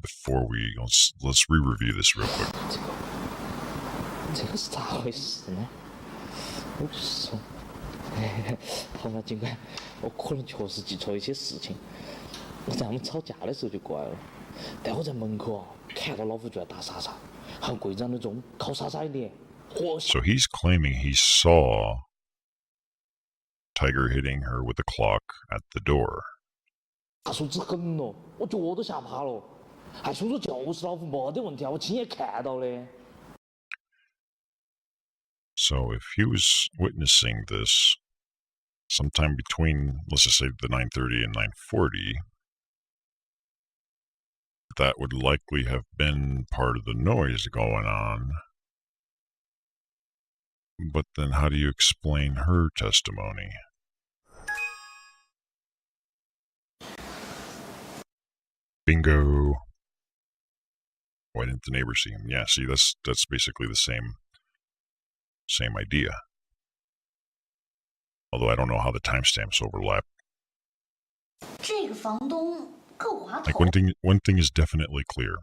before let's re-review this real quick. 这个是咋回事呢？我就是说，好吧，警官，我可能确实记错一些事情。我在我们吵架的时候就过来了，但我在门口看到老虎就要打莎莎，喊柜长的钟靠莎莎一点。So he's claiming he saw Tiger hitting her with the clock at the door. 他说子狠了，我脚都吓趴了，还说就是老虎没得问题啊，我亲眼看到的。So if he was witnessing this sometime between, let's just say, the 9:30 and 9:40, that would likely have been part of the noise going on. But then how do you explain her testimony? Bingo. Why didn't the neighbor see him? Yeah, see, that's basically the same idea. Although I don't know how the timestamps overlap. 这个房东够滑头。 Like one thing is definitely clear.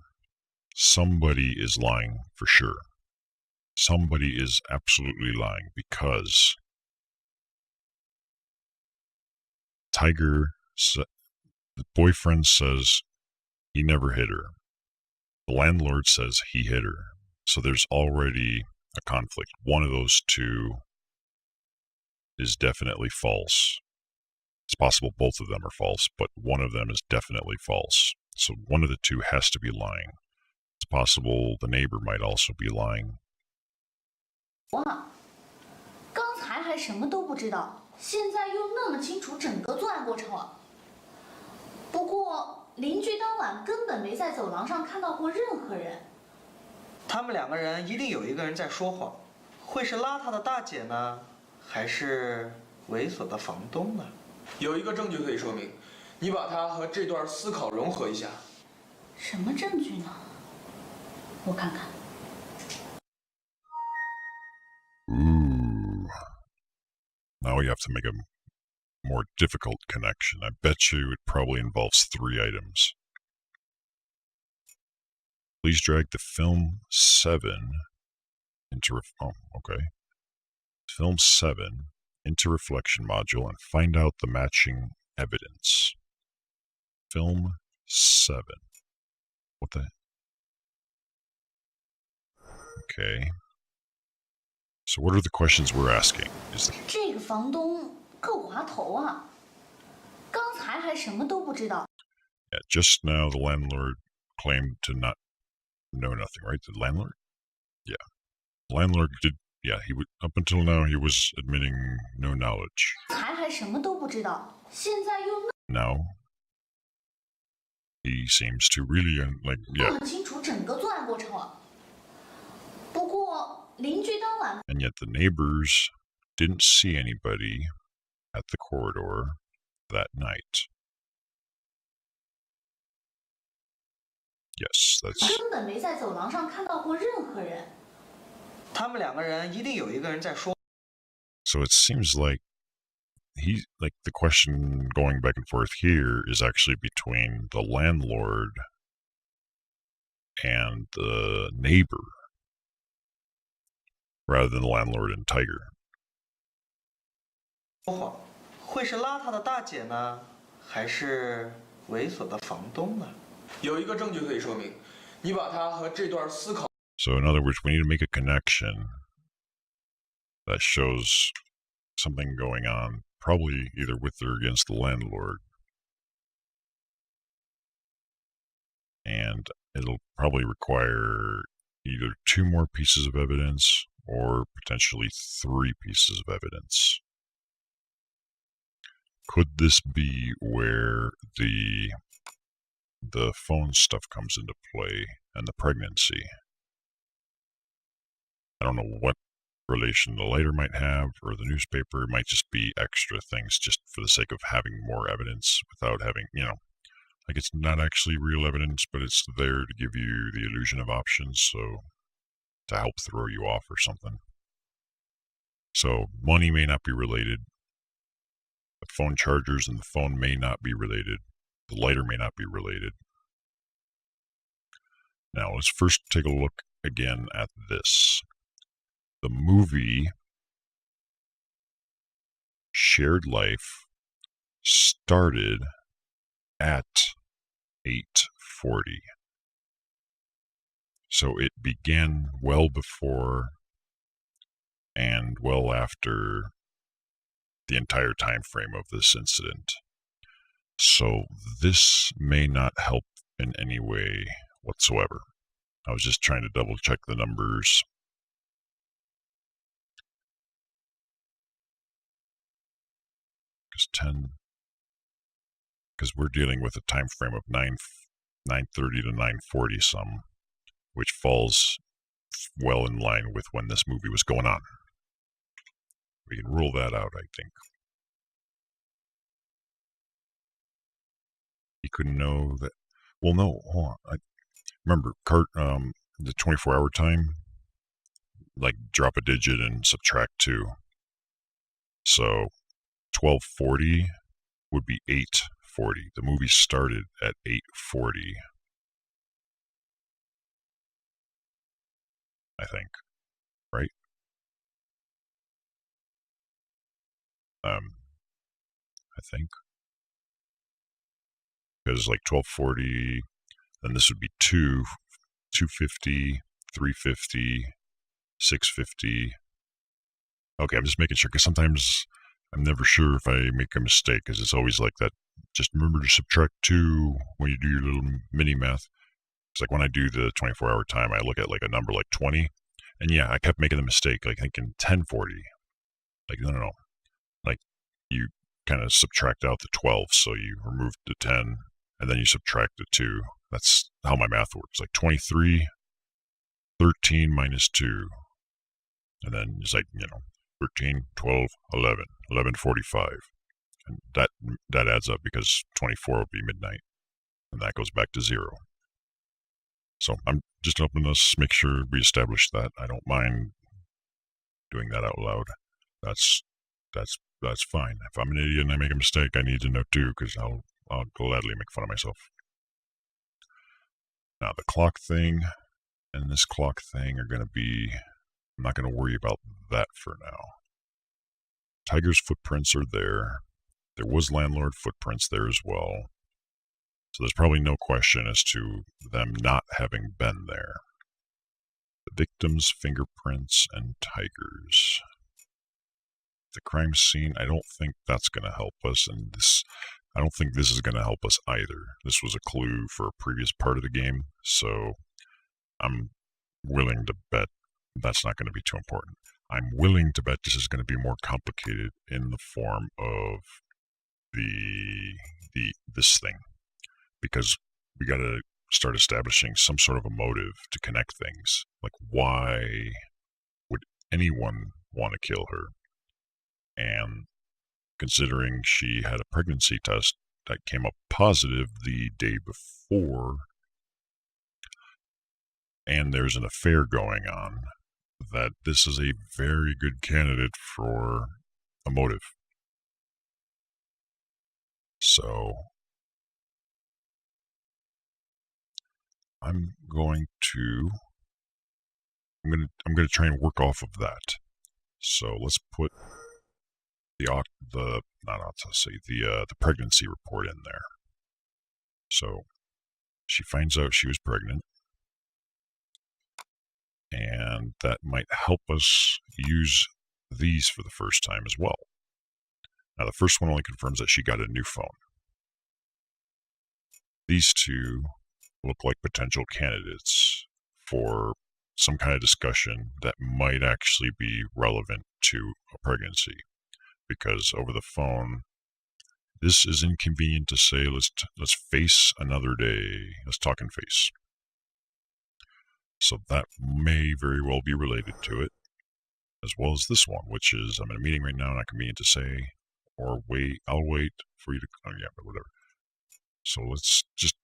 Somebody is lying for sure. Somebody is absolutely lying because Tiger, the boyfriend says he never hit her. The landlord says he hit her. So there's already a conflict. One of those two is definitely false. It's possible both of them are false, but one of them is definitely false. So one of the two has to be lying. It's possible the neighbor might also be lying. 哇，刚才还什么都不知道，现在又那么清楚整个作案过程了。不过邻居当晚根本没在走廊上看到过任何人。他们两个人一定有一个人在说谎，会是邋遢的大姐呢，还是猥琐的房东呢？有一个证据可以说明，你把它和这段思考融合一下。什么证据呢？我看看。 Ooh. Now we have to make a more difficult connection. I bet you it probably involves 3 items. Please drag the film 7 into film 7 into reflection module and find out the matching evidence. Film 7. What the? Okay. So what are the questions we're asking? 这个房东够滑头啊！刚才还什么都不知道。 Yeah, just now the landlord claimed to not know nothing, right? The landlord? Yeah. The landlord did, yeah, he would, up until now he was admitting no knowledge. 才还什么都不知道，现在又 Now he seems to really, like, 那 yeah. 么清楚整个作案过程了。不过邻居当晚 And yet the neighbors didn't see anybody at the corridor that night. Yes, that's... 根本没在走廊上看到过任何人。他们两个人一定有一个人在说。 So it seems like the question going back and forth here is actually between the landlord and the neighbor rather than the landlord and Tiger. 说谎，会是邋遢的大姐呢，还是猥琐的房东呢？有一个证据可以说明，你把它和这段思考。 So in other words, we need to make a connection that shows something going on, probably either with or against the landlord. And it'll probably require either 2 more pieces of evidence or potentially 3 pieces of evidence. Could this be where the phone stuff comes into play and the pregnancy? I don't know what relation the lighter might have or the newspaper. It might just be extra things just for the sake of having more evidence without having, like it's not actually real evidence, but it's there to give you the illusion of options, so to help throw you off or something. So money may not be related. The phone chargers and the phone may not be related. The lighter may not be related. Now, let's first take a look again at this. The movie Shared Life started at 8:40. So it began well before and well after the entire time frame of this incident. So this may not help in any way whatsoever. I was just trying to double check the numbers. Because we're dealing with a time frame of 9:30 to 9:40 some, which falls well in line with when this movie was going on. We can rule that out, I think. He couldn't know that. Well, no, hold on. I remember the 24-hour time, like drop a digit and subtract 2. So 12:40 would be 8:40. The movie started at 8:40, I think, right? I think. Because like 12:40, then this would be 2:50, 3:50, 6:50. Okay, I'm just making sure, because sometimes I'm never sure if I make a mistake, because it's always like that. Just remember to subtract 2 when you do your little mini math. It's like when I do the 24-hour time, I look at like a number like 20, and yeah, I kept making the mistake, like thinking 10:40. Like, no. Like, you kind of subtract out the 12, so you remove the 10, and then you subtract the 2. That's how my math works. Like 23, 13 minus 2. And then it's like, 13, 12, 11, 11:45. And that adds up because 24 will be midnight. And that goes back to 0. So I'm just helping us make sure we establish that. I don't mind doing that out loud. That's fine. If I'm an idiot and I make a mistake, I need to know too, because I'll gladly make fun of myself. Now the clock thing and this clock thing are going to be, I'm not going to worry about that for now. Tiger's footprints are there. There was landlord footprints there as well. So there's probably no question as to them not having been there. The victim's fingerprints and Tiger's. The crime scene, I don't think that's going to help us, and I don't think this is going to help us either. This was a clue for a previous part of the game, so I'm willing to bet that's not going to be too important. I'm willing to bet this is going to be more complicated in the form of this thing, because we got to start establishing some sort of a motive to connect things. Like, why would anyone want to kill her? And considering she had a pregnancy test that came up positive the day before, and there's an affair going on, that this is a very good candidate for a motive. So I'm going to try and work off of that. So let's put the pregnancy report in there. So she finds out she was pregnant, and that might help us use these for the first time as well. Now, the first one only confirms that she got a new phone. These two look like potential candidates for some kind of discussion that might actually be relevant to a pregnancy. Because over the phone, this is inconvenient to say, let's face another day. Let's talk and face. So that may very well be related to it, as well as this one, which is, I'm in a meeting right now, not convenient to say, or I'll wait for you to, but whatever. So let's just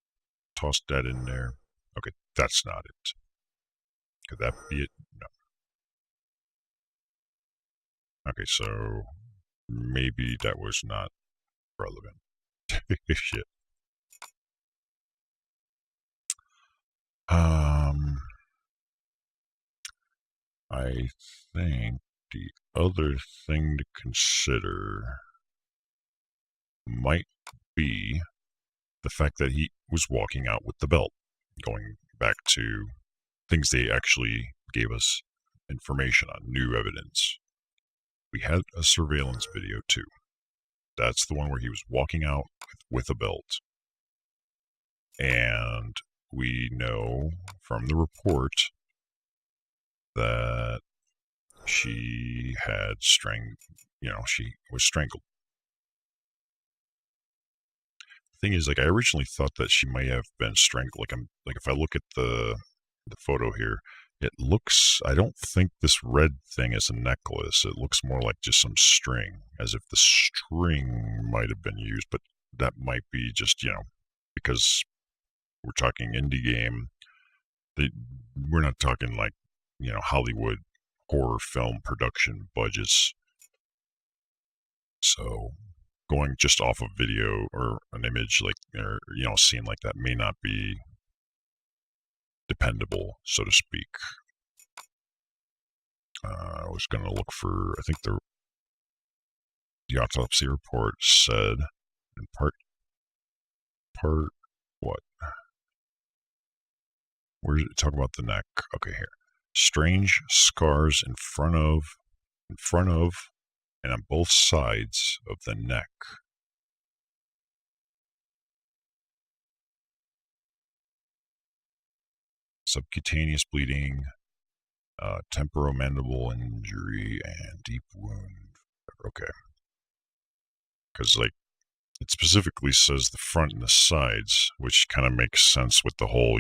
toss that in there. Okay, that's not it. Could that be it? No. Okay, so maybe that was not relevant. Shit. I think the other thing to consider might be the fact that he was walking out with the belt, going back to things they actually gave us information on, new evidence. We had a surveillance video too. That's the one where he was walking out with a belt. And we know from the report that she had she was strangled. The thing is, like, I originally thought that she may have been strangled. Like if I look at the photo here, it looks, I don't think this red thing is a necklace. It looks more like just some string, as if the string might have been used, but that might be just, because we're talking indie game. We're not talking like, Hollywood horror film production budgets. So going just off of video or an image like, or, scene like that may not be dependable, so to speak. I was going to look for, I think the autopsy report said in part what? Where did it talk about the neck? Okay, here. Strange scars in front of, and on both sides of the neck. Subcutaneous bleeding, temporomandible injury, and deep wound. Okay. Because, like, it specifically says the front and the sides, which kind of makes sense with the whole,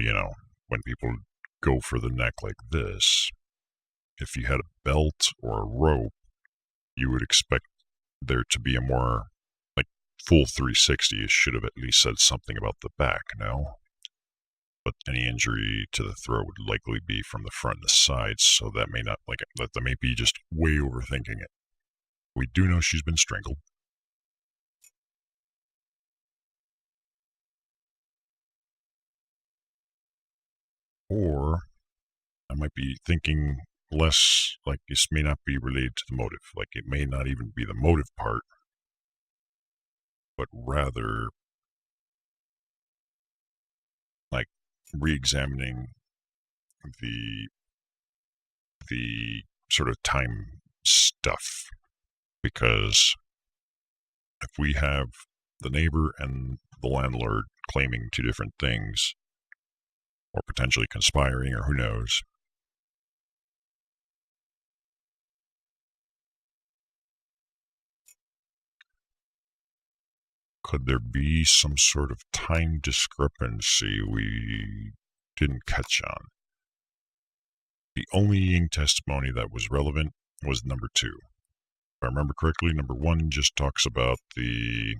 when people go for the neck like this. If you had a belt or a rope, you would expect there to be a more, like, full 360. It should have at least said something about the back, no? But any injury to the throat would likely be from the front and the sides, so that may not, that may be just way overthinking it. We do know she's been strangled. Or I might be thinking less, like, this may not be related to the motive. Like, it may not even be the motive part, but rather, like, re-examining the sort of time stuff. Because if we have the neighbor and the landlord claiming two different things, or potentially conspiring, or who knows, could there be some sort of time discrepancy we didn't catch on? The only Ying testimony that was relevant was number 2. If I remember correctly, number 1 just talks about the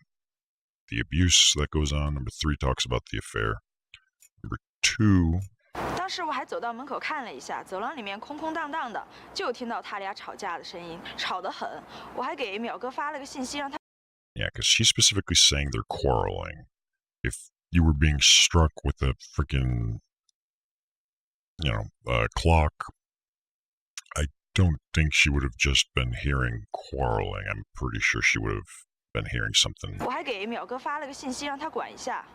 abuse that goes on. Number 3 talks about the affair. Number 2. 当时我还走到门口看了一下，走廊里面空空荡荡的，就听到他俩吵架的声音，吵得很。我还给淼哥发了个信息，让他。Yeah, because she's specifically saying they're quarreling. If you were being struck with a freaking, clock, I don't think she would have just been hearing quarreling. I'm pretty sure she would have been hearing something. 我还给淼哥发了个信息，让他管一下。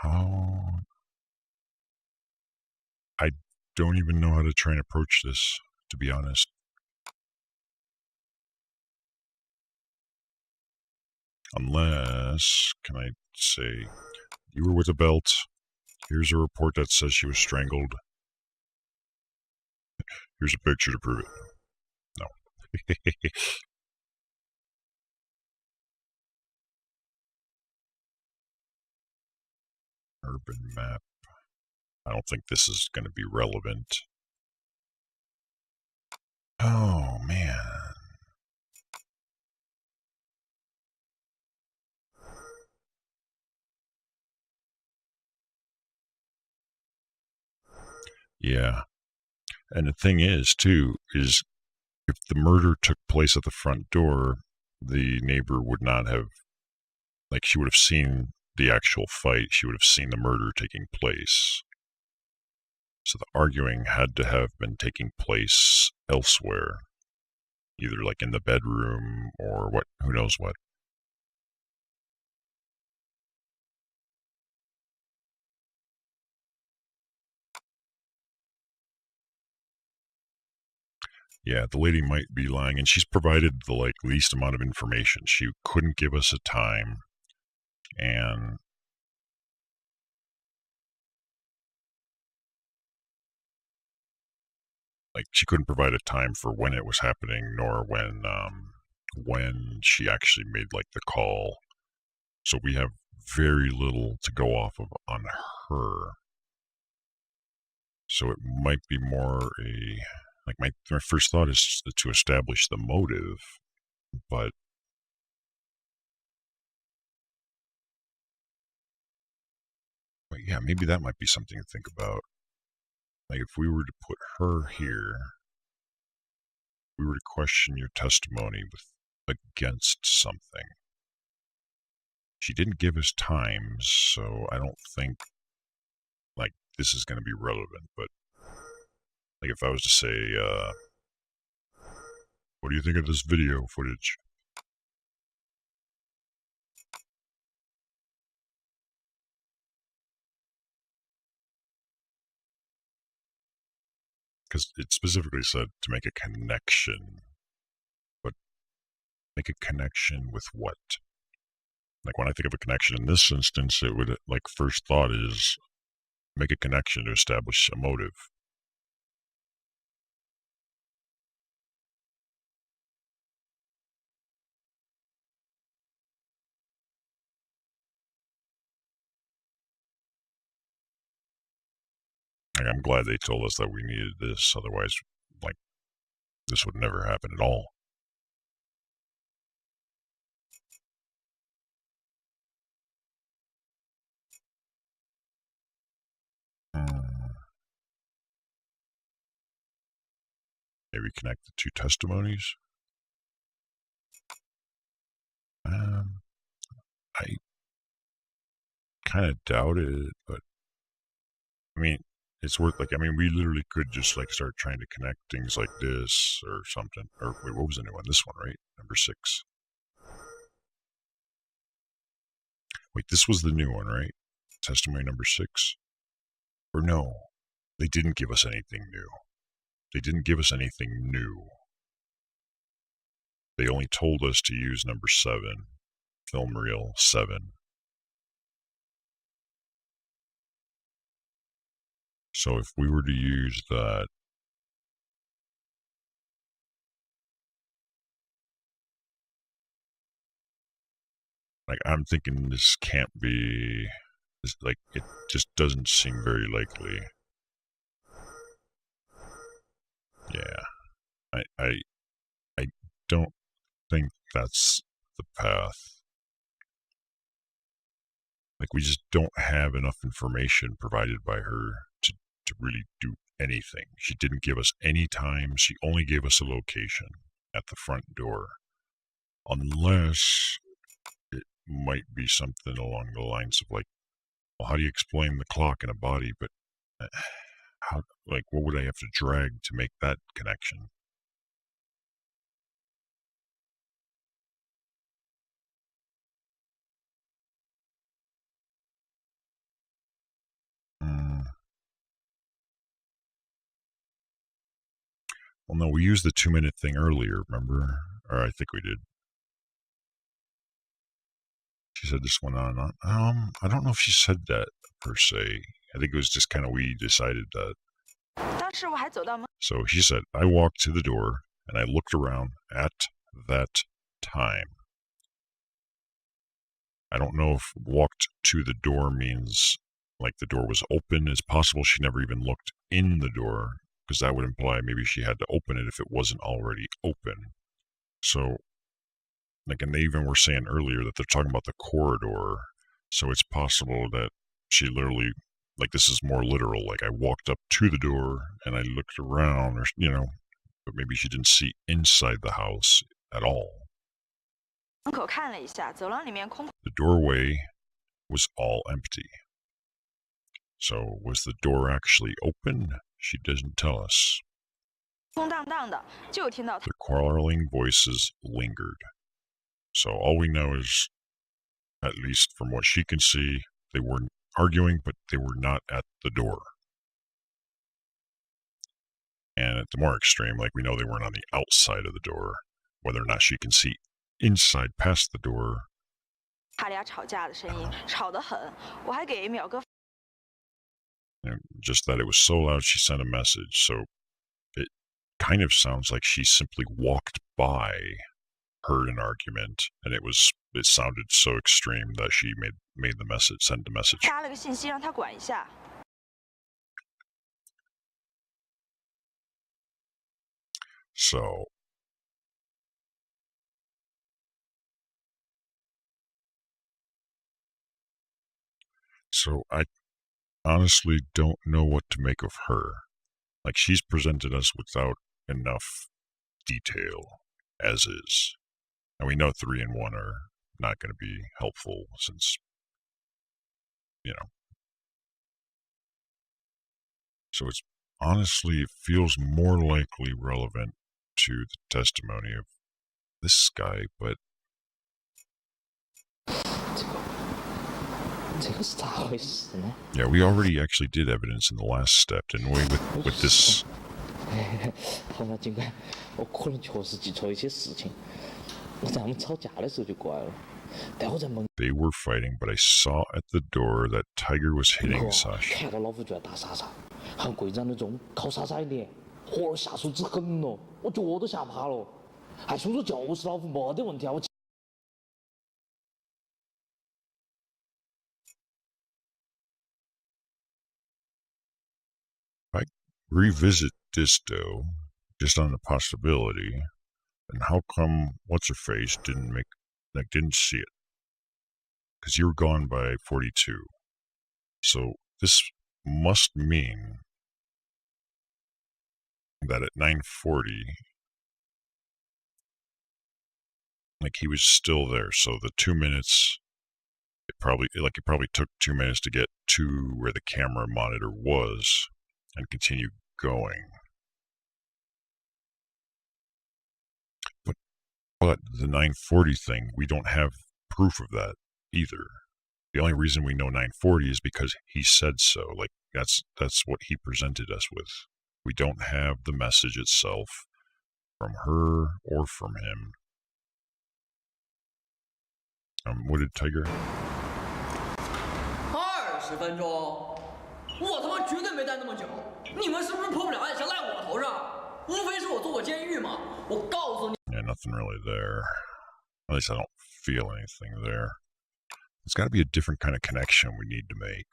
Oh, I don't even know how to try and approach this, to be honest. Unless, can I say, you were with a belt, here's a report that says she was strangled. Here's a picture to prove it. No. Urban map. I don't think this is going to be relevant. Oh, man. Yeah. And the thing is, too, is if the murder took place at the front door, the neighbor would not have, she would have seen the actual fight. She would have seen the murder taking place. So the arguing had to have been taking place elsewhere, either like in the bedroom or what, who knows what. Yeah, the lady might be lying, and she's provided the least amount of information. She couldn't give us a time, and she couldn't provide a time for when it was happening, nor when she actually made the call. So we have very little to go off of on her. So it might be more my first thought is to establish the motive, but yeah, maybe that might be something to think about. If we were to put her here, we were to question your testimony against something. She didn't give us times, so I don't think this is going to be relevant. But if I was to say, what do you think of this video footage? Because it specifically said to make a connection, but make a connection with what? When I think of a connection in this instance, it would first thought is make a connection to establish a motive. I'm glad they told us that we needed this, otherwise, this would never happen at all. Maybe connect the two testimonies. I kind of doubt it, but I mean, it's worth we literally could just start trying to connect things like this or something. Or wait, what was the new one? This one, right? Number 6. Wait, this was the new one, right? Testimony number 6. Or no, they didn't give us anything new. They didn't give us anything new. They only told us to use number 7, film reel 7. So if we were to use that, I'm thinking this can't be, it just doesn't seem very likely. Yeah, I don't think that's the path. We just don't have enough information provided by her to really do anything. She didn't give us any time. She only gave us a location at the front door. Unless it might be something along the lines of well, how do you explain the clock in a body? But how, what would I have to drag to make that connection? Well, no, we used the 2-minute thing earlier, remember? Or I think we did. She said this went on and on. I don't know if she said that per se. I think it was just kind of we decided that. So she said, I walked to the door and I looked around at that time. I don't know if walked to the door means the door was open. It's possible she never even looked in the door, because that would imply maybe she had to open it if it wasn't already open. So, and they even were saying earlier that they're talking about the corridor. So it's possible that she literally, this is more literal. I walked up to the door and I looked around, or, but maybe she didn't see inside the house at all. The doorway was all empty. So was the door actually open? She doesn't tell us. 空荡荡的，就听到 The quarreling voices lingered. So all we know is, at least from what she can see, they were arguing, but they were not at the door. And at the more extreme, like we know they weren't on the outside of the door. Whether or not she can see inside past the door. 他俩吵架的声音，吵得很。我还给淼哥 And just that it was so loud, she sent a message. So it kind of sounds like she simply walked by, heard an argument, and it sounded so extreme that she made the message, sent the message. 发了个信息让他管一下。 So I honestly don't know what to make of her. Like, she's presented us without enough detail, as is. And we know 3 and 1 are not going to be helpful since, you know. So it's honestly, it feels more likely relevant to the testimony of this guy, but 这个是咋回事呢？ yeah, we already actually did evidence in the last step, didn't we? With this. 好吧，警官，我可能确实记错一些事情。我在他们吵架的时候就过来了，但我在门 They were fighting, but I saw at the door that Tiger was hitting 口 Sasha. 看到老夫就要打莎莎，喊柜长的钟，靠莎莎一脸，嚯，下手之狠咯，我脚都吓趴了。还凶手就是老夫没得问题啊，我。 Revisit this though, just on the possibility, and how come what's her face didn't see it? Because you were gone by 42. So this must mean that at 9:40, like, he was still there. So the 2 minutes, it probably took 2 minutes to get to where the camera monitor was and continue going. But the 9:40 thing, we don't have proof of that either. The only reason we know 9:40 is because he said so. Like, that's what he presented us with. We don't have the message itself from her or from him. What did Tiger? 20分钟，我他妈绝对没待那么久。你们是不是破不了案，想赖我头上？无非是我坐过监狱嘛。我告诉你。 Yeah, nothing really there. At least I don't feel anything there. It's got to be a different kind of connection we need to make.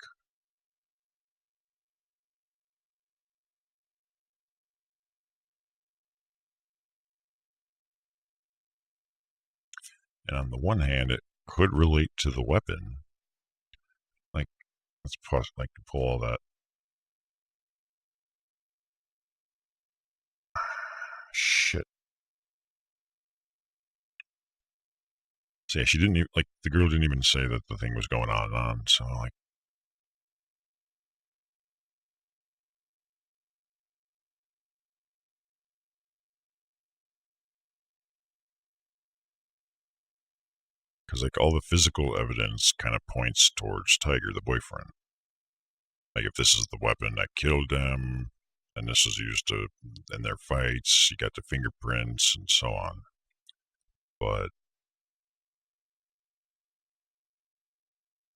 And on the one hand, it could relate to the weapon. Like, let's pull all that. Shit. So yeah, she didn't even, like, the girl didn't even say that the thing was going on and on. So, like, because, like, all the physical evidence kind of points towards Tiger, the boyfriend. Like, if this is the weapon that killed him, and this is used in their fights, you got the fingerprints and so on. But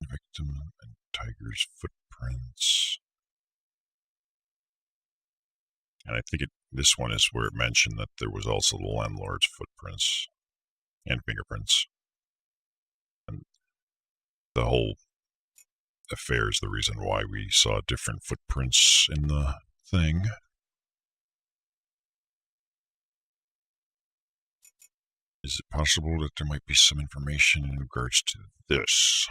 victim and Tiger's footprints. And I think this one is where it mentioned that there was also the landlord's footprints and fingerprints. And the whole affair is the reason why we saw different footprints in the thing. Is it possible that there might be some information in regards to this?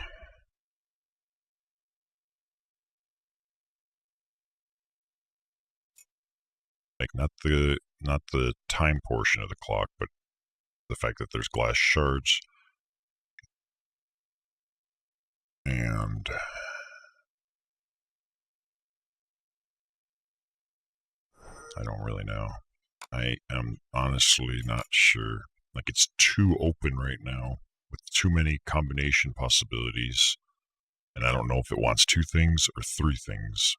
Like, not the time portion of the clock, but the fact that there's glass shards. And I don't really know. I am honestly not sure. Like, it's too open right now with too many combination possibilities. And I don't know if it wants 2 things or 3 things.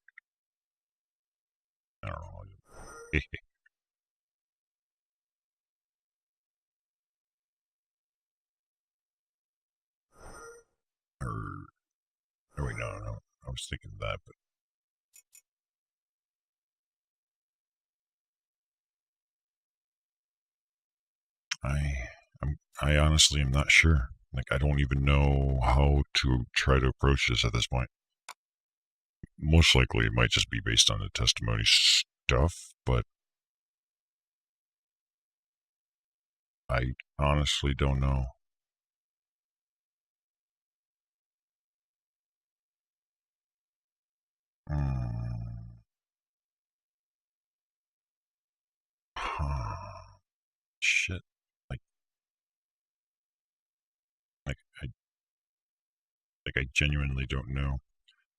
I don't know. Oh wait, no. I was thinking that, but I honestly am not sure. Like, I don't even know how to try to approach this at this point. Most likely, it might just be based on the testimony stuff, but I honestly don't know. Shit. Like, like I genuinely don't know.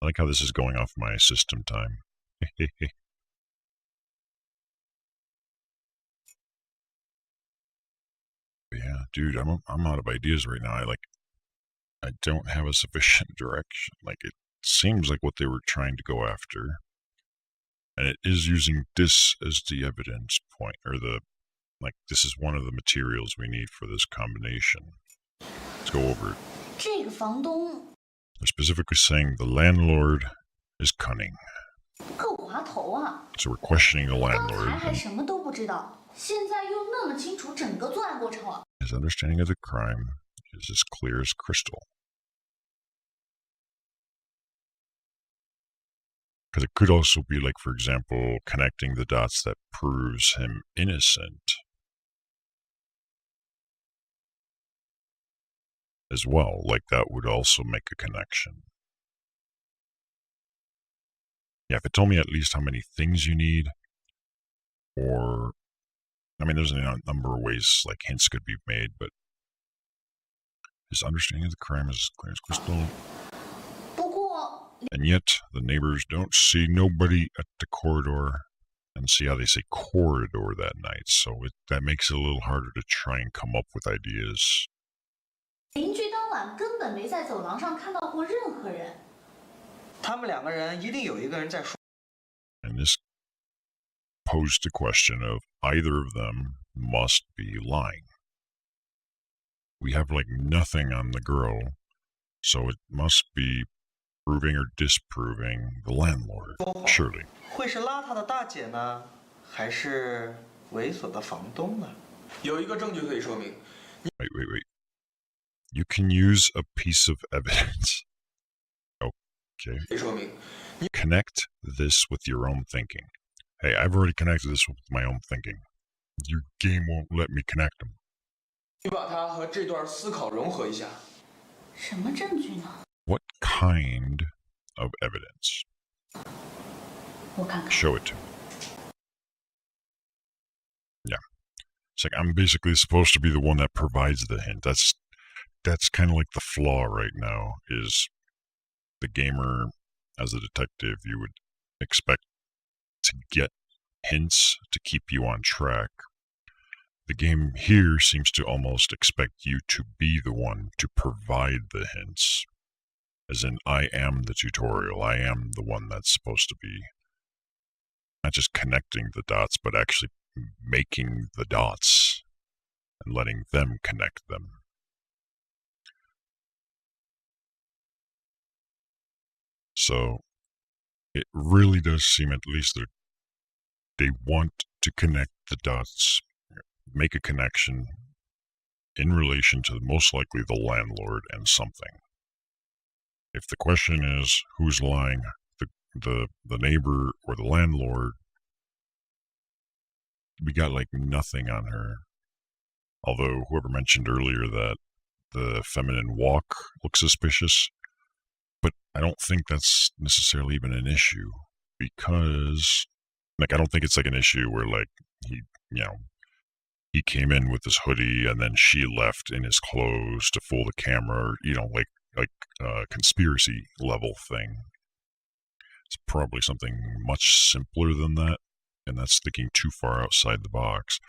I like how this is going off my system time. Yeah, dude, I'm out of ideas right now. I don't have a sufficient direction. Like, it seems like what they were trying to go after, and it is using this as the evidence point, or this is one of the materials we need for this combination. Let's go over it. 这个房东 They're specifically saying the landlord is cunning. 够滑头啊！ So we're questioning the 刚 landlord 才还 and 什么都不知道，现在又那么清楚整个作案过程了。 his understanding of the crime is as clear as crystal. Because it could also be like, for example, connecting the dots that proves him innocent as well. Like, that would also make a connection. Yeah, if it told me at least how many things you need, or, I mean, there's a number of ways, like, hints could be made, but his understanding of the crime is as clear as crystal. 不过 And yet, the neighbors don't see nobody at the corridor. And see how they say corridor that night. So that makes it a little harder to try and come up with ideas. 邻居当晚根本没在走廊上看到过任何人。他们2个人一定有一个人在说。 And this posed the question of either of them must be lying. We have like nothing on the girl, so it must be proving or disproving the landlord, surely. 会是邋遢的大姐呢，还是猥琐的房东呢？有一个证据可以说明， Wait. You can use a piece of evidence. Okay. 可以说明 Connect this with your own thinking. Hey, I've already connected this with my own thinking. Your game won't let me connect them. 你把它和这段思考融合一下。什么证据呢？ What kind of evidence? 我看看。 Show it to me. Yeah. It's like I'm basically supposed to be the one that provides the hint. That's kind of like the flaw right now, is the gamer, as a detective, you would expect to get hints to keep you on track. The game here seems to almost expect you to be the one to provide the hints. As in, I am the tutorial. I am the one that's supposed to be not just connecting the dots, but actually making the dots and letting them connect them. So it really does seem, at least, that they want to connect the dots, make a connection in relation to most likely the landlord and something. If the question is who's lying, the neighbor or the landlord, we got like nothing on her. Although whoever mentioned earlier that the feminine walk looks suspicious, but I don't think that's necessarily even an issue, because like I don't think it's like an issue where like he came in with his hoodie and then she left in his clothes to fool the camera, or, like conspiracy level thing. It's probably something much simpler than that, and that's thinking too far outside the box.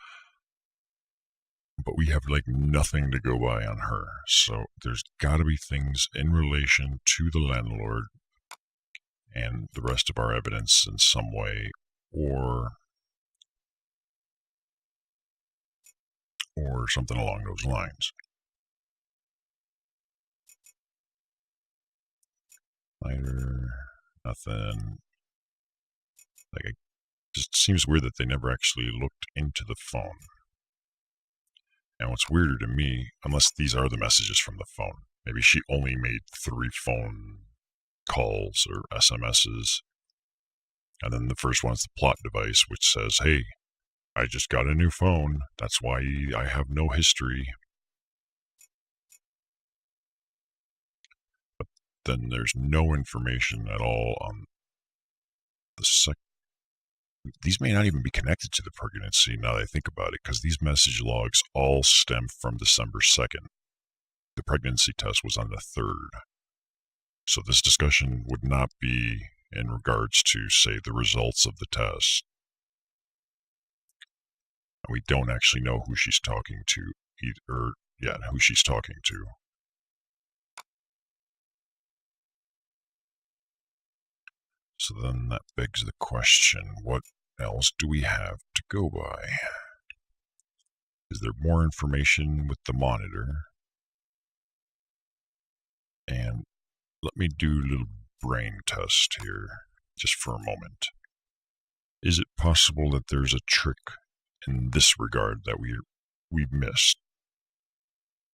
But we have like nothing to go by on her. So there's got to be things in relation to the landlord and the rest of our evidence in some way, or something along those lines. Lighter, nothing. Like, it just seems weird that they never actually looked into the phone. And what's weirder to me, unless these are the messages from the phone, maybe she only made 3 phone calls or SMSs. And then the first one's the plot device, which says, hey, I just got a new phone. That's why I have no history. But then there's no information at all on the These may not even be connected to the pregnancy now that I think about it, because these message logs all stem from December 2nd. The pregnancy test was on the 3rd. So this discussion would not be in regards to, say, the results of the test. We don't actually know who she's talking to, who she's talking to. So then that begs the question, what else do we have to go by? Is there more information with the monitor? And let me do a little brain test here, just for a moment. Is it possible that there's a trick in this regard that we've missed?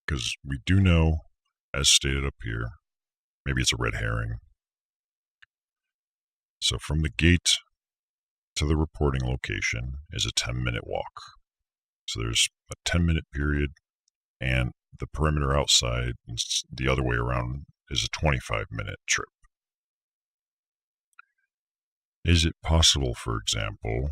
Because we do know, as stated up here, maybe it's a red herring. So from the gate to the reporting location is a 10-minute walk. So there's a 10-minute period, and the perimeter outside, the other way around, is a 25-minute trip. Is it possible, for example,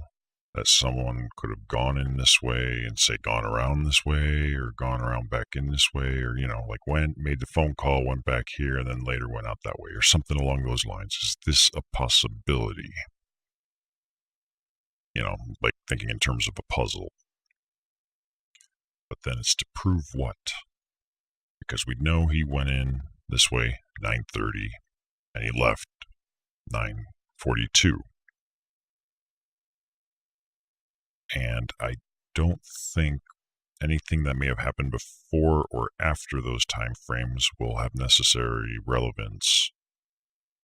that someone could have gone in this way and, say, gone around this way, or gone around back in this way, or, like went, made the phone call, went back here, and then later went out that way, or something along those lines? Is this a possibility? Like thinking in terms of a puzzle. But then it's to prove what? Because we know he went in this way, 9:30, and he left 9:42. And I don't think anything that may have happened before or after those time frames will have necessary relevance,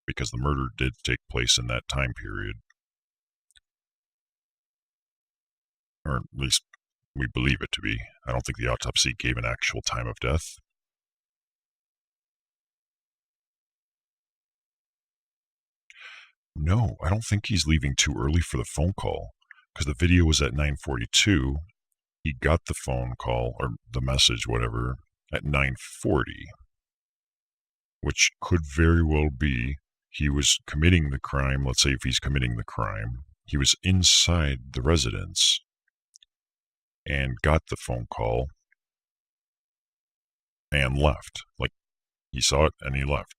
because the murder did take place in that time period. Or at least we believe it to be. I don't think the autopsy gave an actual time of death. No, I don't think he's leaving too early for the phone call, because the video was at 9:42. He got the phone call, or the message, whatever, at 9:40, which could very well be he was committing the crime. Let's say if he's committing the crime, he was inside the residence and got the phone call and left. Like, he saw it and he left.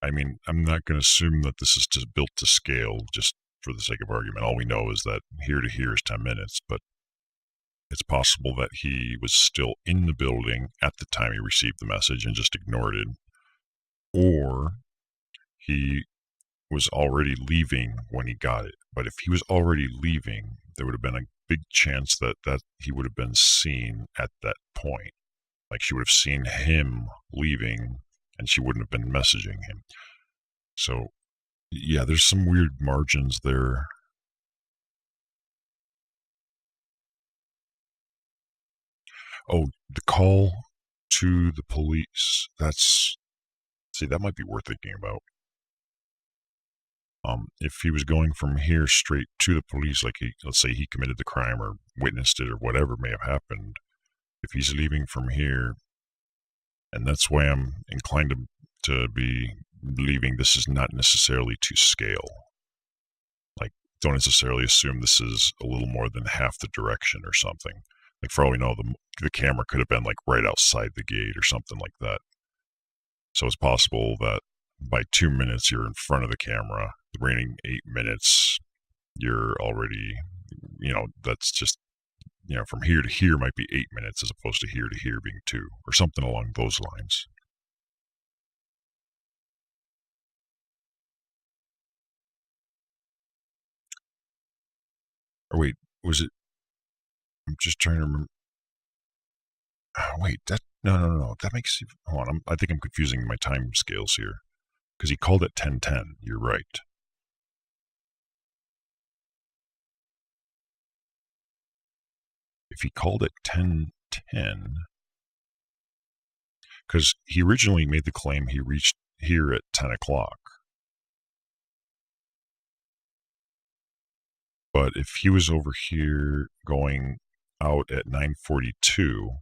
I mean, I'm not going to assume that this is built to scale just for the sake of argument. All we know is that here to here is 10 minutes, but it's possible that he was still in the building at the time he received the message and just ignored it. Or he was already leaving when he got it. But if he was already leaving, there would have been a big chance that he would have been seen at that point. Like, she would have seen him leaving and she wouldn't have been messaging him. So, yeah, there's some weird margins there. Oh, the call to the police. That might be worth thinking about. If he was going from here straight to the police, like let's say he committed the crime or witnessed it or whatever may have happened, if he's leaving from here, and that's why I'm inclined to be believing this is not necessarily to scale. Like, don't necessarily assume this is a little more than half the direction or something. Like, for all we know, the camera could have been like right outside the gate or something like that. So it's possible that by 2 minutes you're in front of the camera. The remaining 8 minutes you're already that's just, from here to here might be 8 minutes as opposed to here being 2 or something along those lines. Or wait, was it? I'm just trying to remember. Wait, no. That makes you. Hold on, I think I'm confusing my time scales here. Because he called it 10:10. You're right. If he called it 10:10, because he originally made the claim he reached here at 10 o'clock. But if he was over here going out at 9:42,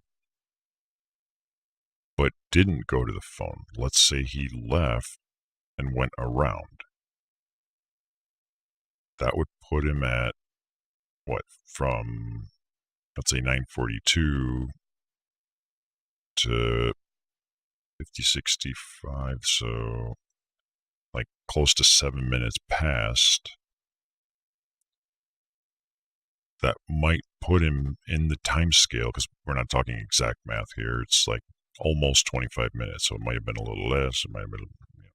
but didn't go to the phone, let's say he left and went around, that would put him at what, from, let's say 9:42 to 50:65, so like close to 7 minutes past. That might put him in the time scale, because we're not talking exact math here. It's like almost 25 minutes, so it might have been a little less, it might have been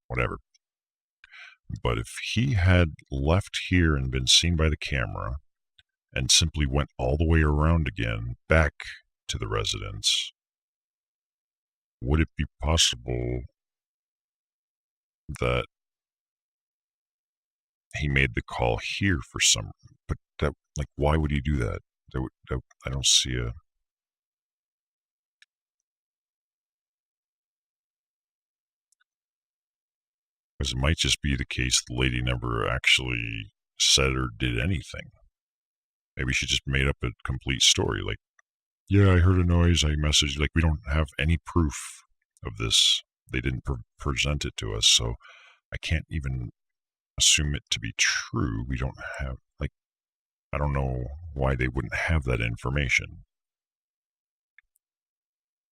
whatever. But if he had left here and been seen by the camera and simply went all the way around again back to the residence, would it be possible that he made the call here for some, but that, like, why would he do that? I don't see a. Because it might just be the case the lady never actually said or did anything. Maybe she just made up a complete story. Like, yeah, I heard a noise, I messaged. Like, we don't have any proof of this. They didn't present it to us, so I can't even assume it to be true. We don't have, like, I don't know why they wouldn't have that information.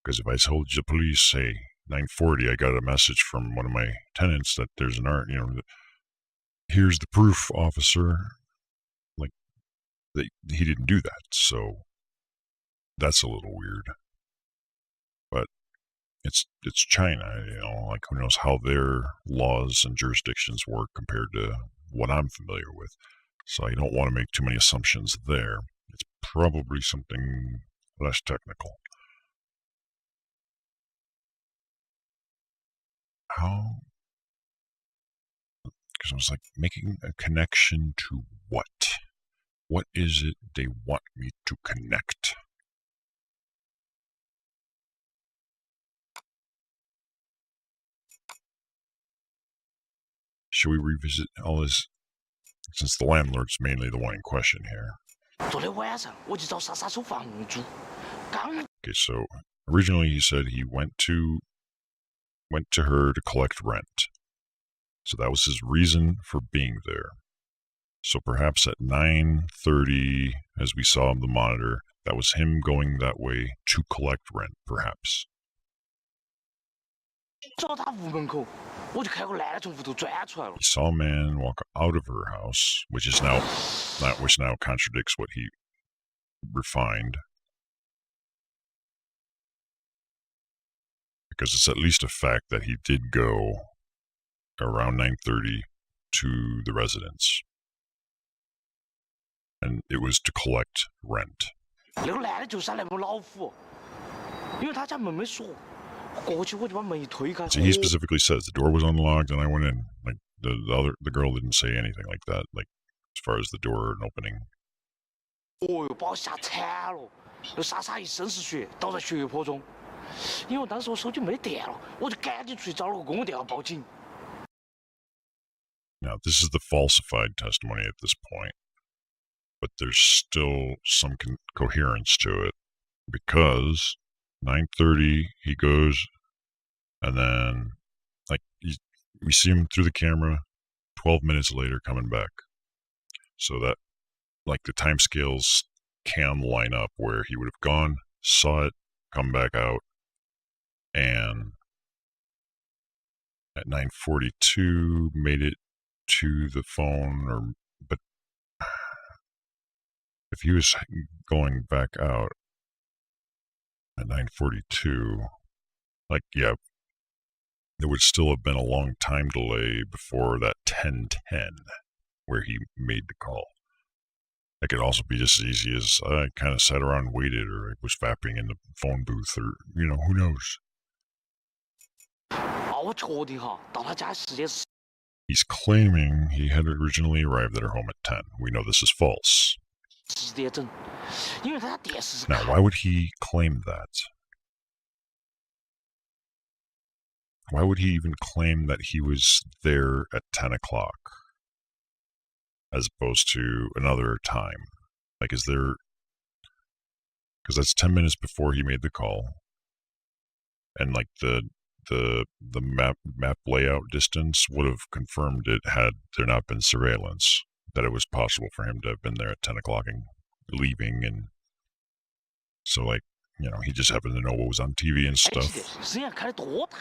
Because if I told the police, say, 9:40, I got a message from one of my tenants that there's an here's the proof, officer. Like, he didn't do that, so that's a little weird. But it's China, like, who knows how their laws and jurisdictions work compared to what I'm familiar with. So I don't want to make too many assumptions there. It's probably something less technical. How? Because I was like, making a connection to what? What is it they want me to connect? Should we revisit all this, since the landlord's mainly the one in question here? Okay, so originally he said he went to her to collect rent. So that was his reason for being there. So perhaps at 9:30, as we saw on the monitor, that was him going that way to collect rent, perhaps. He saw a man walk out of her house, which now contradicts what he refined. Because it's at least a fact that he did go around 9:30 to the residence. And it was to collect rent. See, he specifically says the door was unlocked and I went in. Like, the girl didn't say anything like that, like, as far as the door and opening. Now, this is the falsified testimony at this point, but there's still some coherence to it, because 9:30 he goes, and then, like, we see him through the camera 12 minutes later coming back. So that, like, the time scales can line up where he would have gone, saw it, come back out, and at 9:42 made it to the phone, but if he was going back out at 9:42, like, yeah, there would still have been a long time delay before that 10:10 where he made the call. That could also be just as easy as I kind of sat around and waited, or I was vapping in the phone booth, or, who knows. 我确定哈，到他家时间是 He's claiming he had originally arrived at her home at 10. We know this is false. 10点整，因为他家电视是 Now, why would he claim that? Why would he even claim that he was there at 10 o'clock as opposed to another time? Like, is there... Because that's 10 minutes before he made the call. And, like, the map layout distance would have confirmed it had there not been surveillance, that it was possible for him to have been there at 10 o'clock and leaving. And so, like, he just happened to know what was on TV and stuff. 声音开得多大？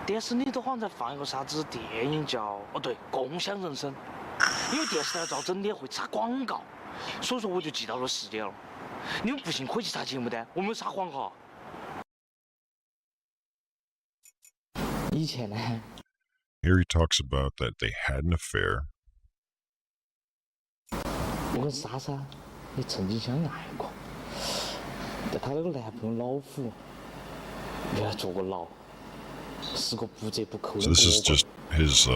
电视里头好像在放一个啥子电影叫对，共享人生。因为电视台照整点会插广告，所以说我就记到了时间了。你们不信可以去查节目单，我没有撒谎哈。以前呢 Here he talks about that they had an affair. 我跟莎莎也曾经相爱过，但她那个男朋友老虎，原来坐过牢，是个不折不扣的 So this is just his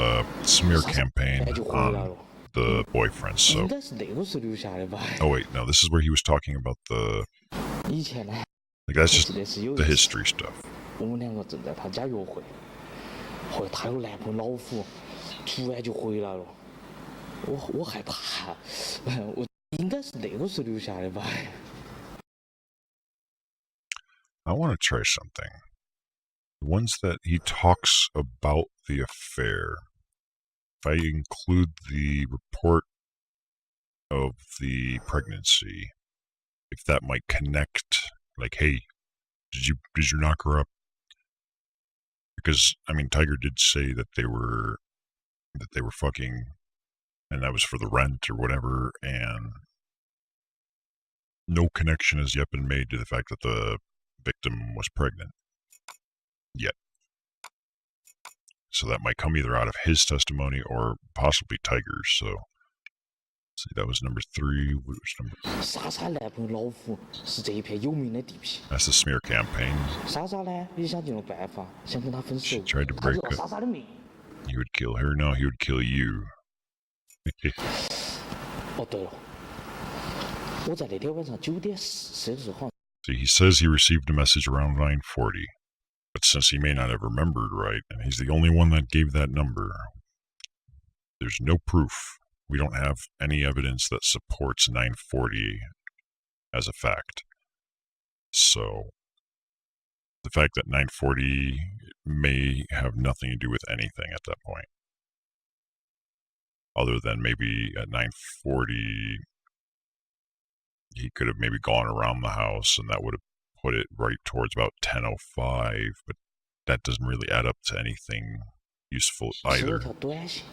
smear campaign on the boyfriend. So 应该是那个时候留下的吧。 oh wait, no, this is where he was talking about the 以前呢， like that's 我 just 记得是有 the 一次 history stuff. 我们两个正在她家约会，后来她有男朋友老虎突然就回来了，我害怕，我应该是那个时候留下的吧。 I want to try something. The ones that he talks about the affair, if I include the report of the pregnancy, if that might connect, like, hey, did you knock her up? Because I mean, Tiger did say that they were fucking, and that was for the rent or whatever, and no connection has yet been made to the fact that the victim was pregnant yet. So that might come either out of his testimony or possibly Tiger's. So, let's see, that was number 3. What was number? 莎莎男朋友老虎是这一片有名的地皮。 That's the smear campaign. 莎莎呢也想尽了办法，想跟他分手。 She tried to 他 break 要 up. 莎莎的命。 He would kill her. No, he would kill you. 哦，对了，我在那天晚上9点40的时候，好像 See, he says he received a message around 9:40, but since he may not have remembered right, and he's the only one that gave that number, there's no proof. We don't have any evidence that supports 9:40 as a fact. So, the fact that 9:40 may have nothing to do with anything at that point, other than maybe at 9:40 he could have maybe gone around the house, and that would have put it right towards about 10:05, but that doesn't really add up to anything useful 是了 either. 条短信，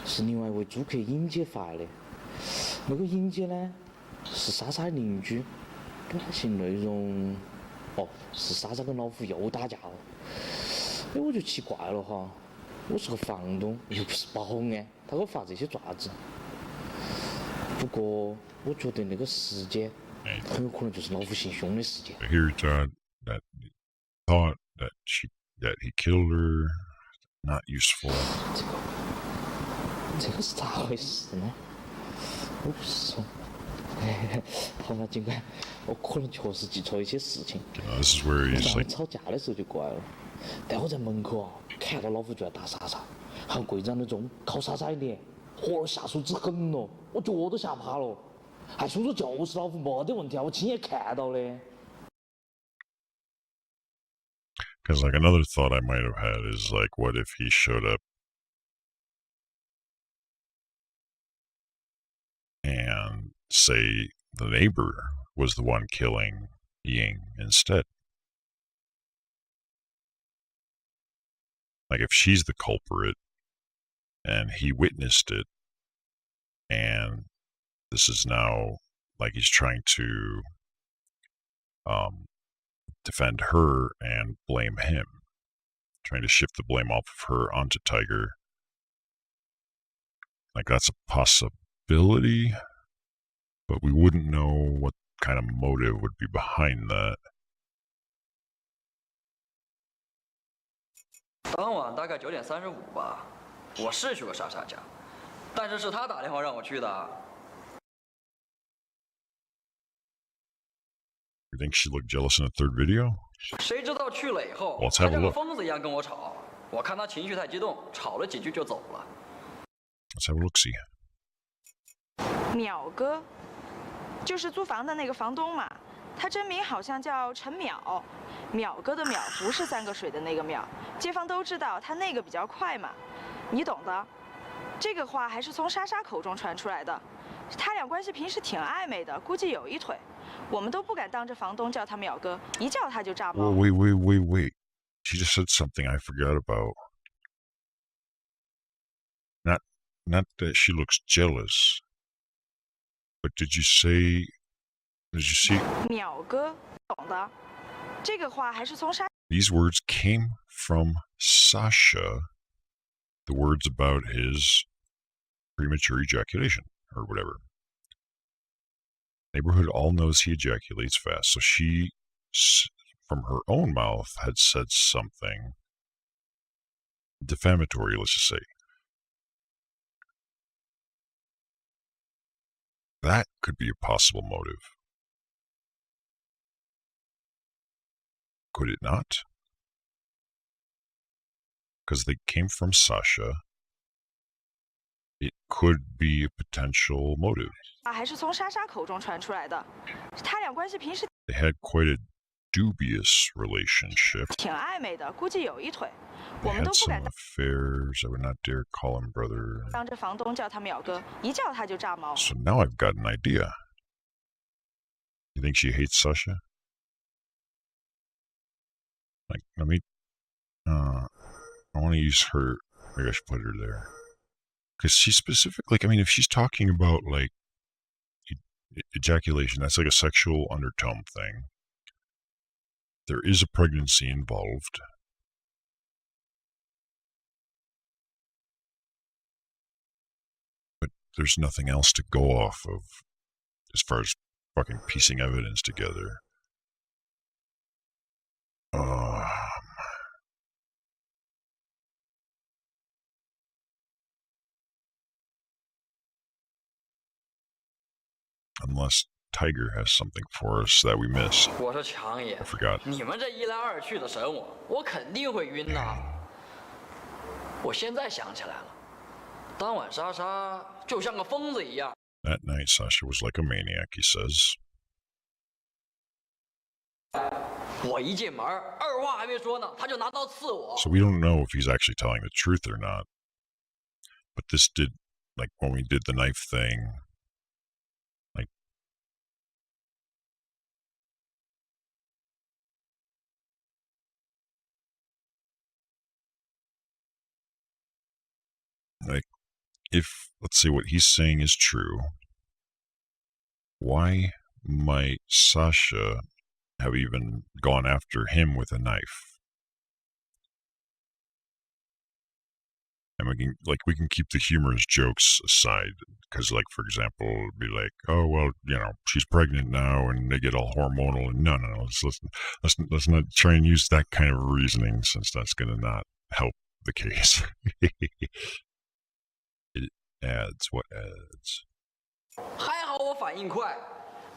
是另外一位租客尹姐发的。那个尹姐呢是莎莎的邻居，短信内容是莎莎跟老虎又打架了。我就奇怪了哈，我是个房东，又不是保安，他给我发这些爪子。不过我觉得那个时间很有可能就是老虎行凶的时间。 Here he thought that he killed her. Not useful. 这个是咋回事呢？我不是说，好吧，尽管我可能确实记错一些事情。 This is where 我 he's 当时 like, 吵架的时候就怪了，但我在门口看到老虎就要打莎莎，还跪在那中靠莎莎一脸，下手之狠咯，我脚都吓趴了，还说就是老虎没得问题啊，我亲眼看到的。 because like another thought I might have had is like, what if he showed up and say the neighbor was the one killing Ying instead? Like if she's the culprit and he witnessed it, and this is now like he's trying to defend her and blame him, trying to shift the blame off of her onto Tiger. Like, that's a possibility, but we wouldn't know what kind of motive would be behind that. 当晚大概9点35吧，我是去过莎莎家，但是是她打电话让我去的。 You think she looked jealous in the third video? 谁知道去了以后， Let's 她 have a 像个 look. 疯子一样跟我吵，我看她情绪太激动，吵了几句就走了。 Let's have a look-see. 淼哥，就是租房的那个房东嘛，他真名好像叫陈淼。淼哥的淼不是3个水的那个淼，街坊都知道他那个比较快嘛，你懂的。这个话还是从莎莎口中传出来的，他俩关系平时挺暧昧的，估计有一腿。我们都不敢当着房东叫他淼哥，一叫他就炸毛。Wait. She just said something I forgot about. Not that she looks jealous, but did you see? 淼哥，懂的。这个话还是从莎。 These words came from Sasha. The words about his premature ejaculation or whatever. Neighborhood all knows he ejaculates fast, so she, from her own mouth, had said something defamatory, let's just say. That could be a possible motive. Could it not? Because they came from Sasha. It could be a potential motive. 还是从莎莎口中传出来的，他俩关系平时 They had quite a dubious relationship. 挺暧昧的，估计有一腿。 They 我们 had 都不 some 敢 affairs. I would not dare call him brother. 当着房东叫他淼哥，一叫他就炸毛。 So now I've got an idea. You think she hates Sasha? Like, let me. I want to use her. Maybe I should put her there. Because she's specific. Like, I mean, if she's talking about, like, ejaculation, that's like a sexual undertone thing. There is a pregnancy involved. But there's nothing else to go off of as far as fucking piecing evidence together. Unless Tiger has something for us that we missed. 我说强爷 I forgot. 你们这一来二去的审我肯定会晕呐。我现在想起来了，当晚莎莎就像个疯子一样。 That night, Sasha was like a maniac, he says. 我一进门，二话还没说呢，他就拿刀刺我。 So we don't know if he's actually telling the truth or not. But this did, like, when we did the knife thing, like, if, let's say what he's saying is true, why might Sasha have even gone after him with a knife? And we can keep the humorous jokes aside, because, like, for example, it'd be like, oh, well, you know, she's pregnant now, and they get all hormonal, and no, let's not try and use that kind of reasoning, since that's going to not help the case. It adds what adds. 还好我反应快，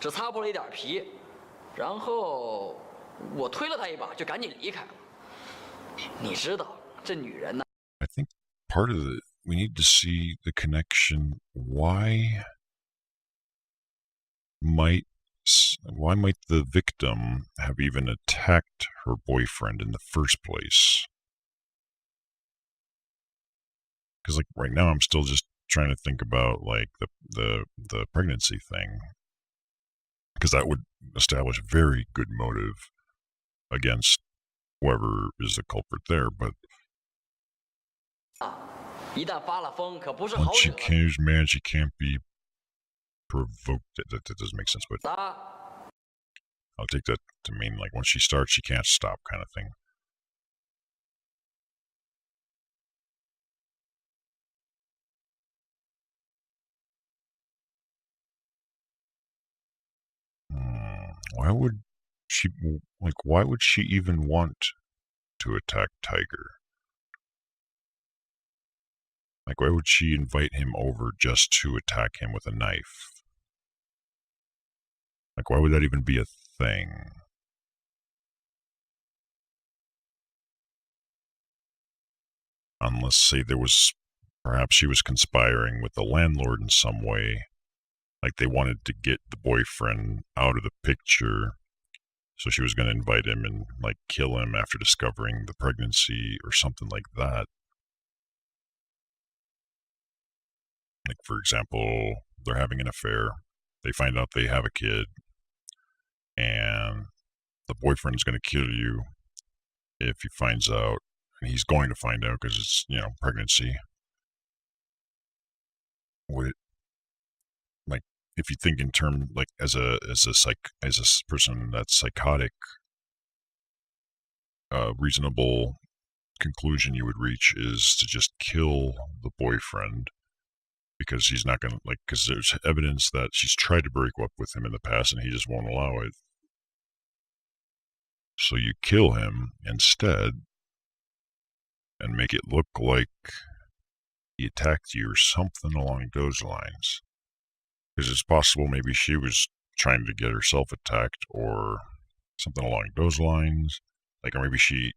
只擦破了一点皮，然后我推了他一把，就赶紧离开了。你知道，这女人呢？ I think part of we need to see the connection. Why might the victim have even attacked her boyfriend in the first place? Because, like, right now I'm still just trying to think about, like, the pregnancy thing, because that would establish a very good motive against whoever is the culprit there. But 一旦发了疯，可不是 once 好 she 惹。 can't manage, she can't be provoked it. That doesn't make sense, but 仨 I'll take that to mean like once she starts, she can't stop kind of thing. Why would she, like, why would she even want to attack Tiger? Like, why would she invite him over just to attack him with a knife? Like, why would that even be a thing? Unless, say, there was, perhaps she was conspiring with the landlord in some way. Like, they wanted to get the boyfriend out of the picture. So she was going to invite him and, like, kill him after discovering the pregnancy or something like that. Like, for example, they're having an affair. They find out they have a kid. And the boyfriend's going to kill you if he finds out. And he's going to find out because it's, you know, pregnancy. Would it, like, if you think in terms, like, as a person that's psychotic, a reasonable conclusion you would reach is to just kill the boyfriend because he's not going to, like, because there's evidence that she's tried to break up with him in the past and he just won't allow it. So you kill him instead and make it look like he attacked you or something along those lines. Because it's possible maybe she was trying to get herself attacked or something along those lines. Like, or maybe she,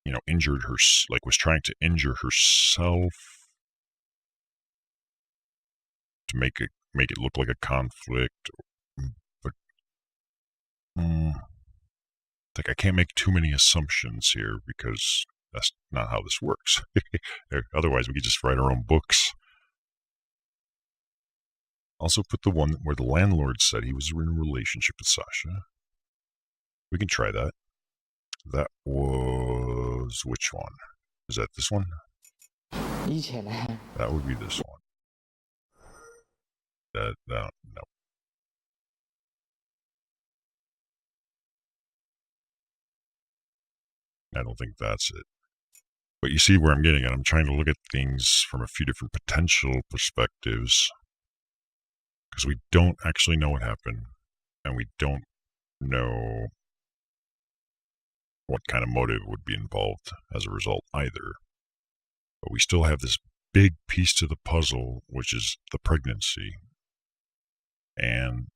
you know, injured her, like was trying to injure herself to make it look like a conflict. But like, I can't make too many assumptions here because that's not how this works. Otherwise, we could just write our own books. Also put the one where the landlord said he was in a relationship with Sasha. We can try that. That was which one? Is that this one? 以前呢， That would be this one. No. I don't think that's it. But you see where I'm getting at. I'm trying to look at things from a few different potential perspectives. Because we don't actually know what happened. And we don't know what kind of motive would be involved as a result either. But we still have this big piece to the puzzle, which is the pregnancy. And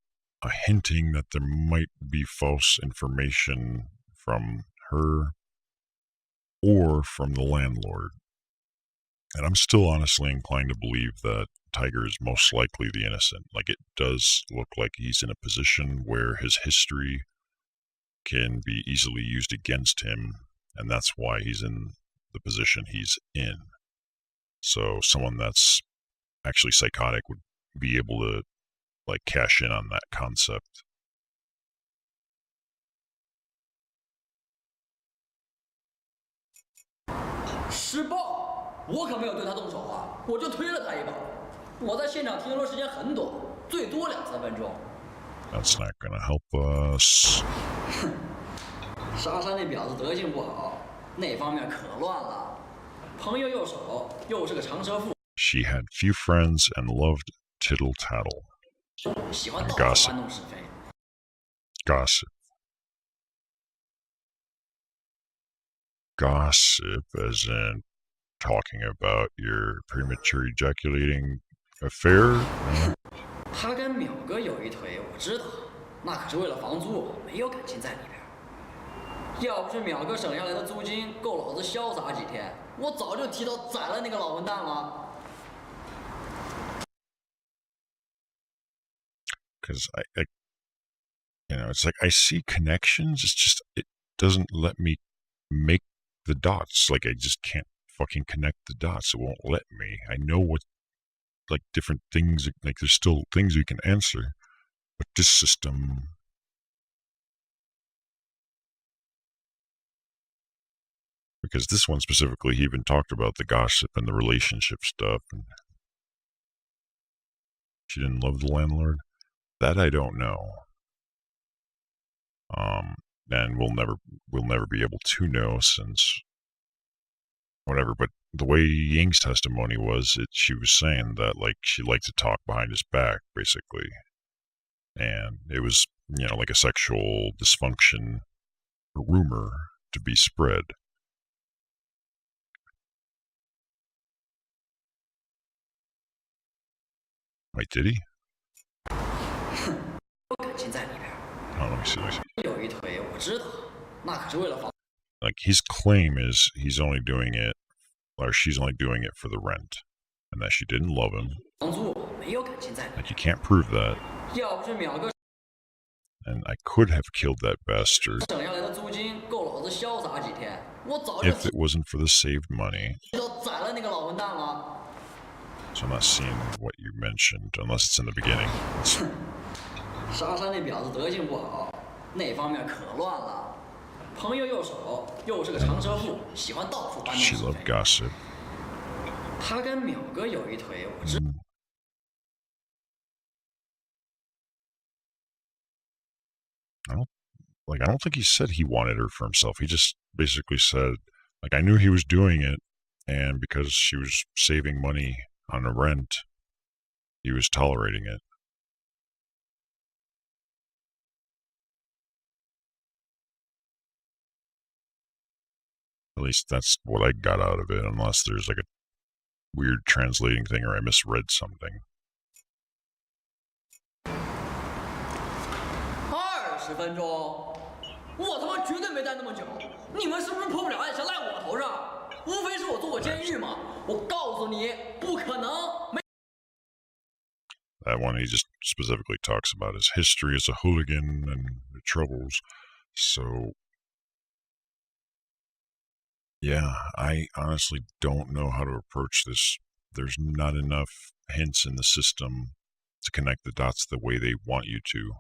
a hinting that there might be false information from her or from the landlord. And I'm still honestly inclined to believe that Tiger is most likely the innocent. Like, it does look like he's in a position where his history can be easily used against him, and that's why he's in the position he's in. So someone that's actually psychotic would be able to, like, cash in on that concept.施暴，我可没有对他动手啊，我就推了他一把。我在现场停留的时间很短，最多2-3分钟。 That's not gonna help us. 莎莎那婊子德行不好，那方面可乱了。朋友右手，又是个长舌妇。 She had few friends and loved tittle tattle. 喜欢到处搬弄是非。 Gossip. Gossip, as in talking about your premature ejaculating affair? 他跟淼哥有一腿，我知道，那可是为了房租，没有感情在里边。要不是淼哥省下来的租金够老子潇洒几天，我早就提刀宰了那个老混蛋了。 Because I, you know, it's like I see connections. It's just it doesn't let me make the dots. Like, I just can't fucking connect the dots. It won't let me. I know what, like, different things. Like, there's still things we can answer, but this system. Because this one specifically, he even talked about the gossip and the relationship stuff. And she didn't love the landlord. That I don't know. And we'll never be able to know since whatever. But the way Ying's testimony was, she was saying that like she liked to talk behind his back, basically, and it was like a sexual dysfunction rumor to be spread. Wait, did he? 有感情在里边。 Oh, let me see. 有一腿我知道，那可是为了防。 Like his claim is he's only doing it, or she's only doing it for the rent, and that she didn't love him. 房租没有感情在里 Like 边。 you can't prove that. 要不是淼哥 And I could have killed that bastard 省下来的租金够老子潇洒几天，我早就 if it wasn't for the saved money. 提到宰了那个老混蛋了。 So I'm not seeing what you mentioned unless it's in the beginning. 莎莎那婊子德行不好，那方面可乱了。朋友右手，又是个长舌妇，喜欢到处搬弄 She 是 loved 非。 gossip. 他跟淼哥有一腿，我知。 I don't think he said he wanted her for himself. He just basically said, like, I knew he was doing it, and because she was saving money on the rent, he was tolerating it. At least that's what I got out of it, unless there's like a weird translating thing or I misread something. 20分钟，我他妈绝对没待那么久。你们是不是破不了案，想赖我头上？无非是我坐过监狱嘛。我告诉你，不可能。没。 That one, he just specifically talks about his history as a hooligan and the troubles. So, yeah, I honestly don't know how to approach this. There's not enough hints in the system to connect the dots the way they want you to.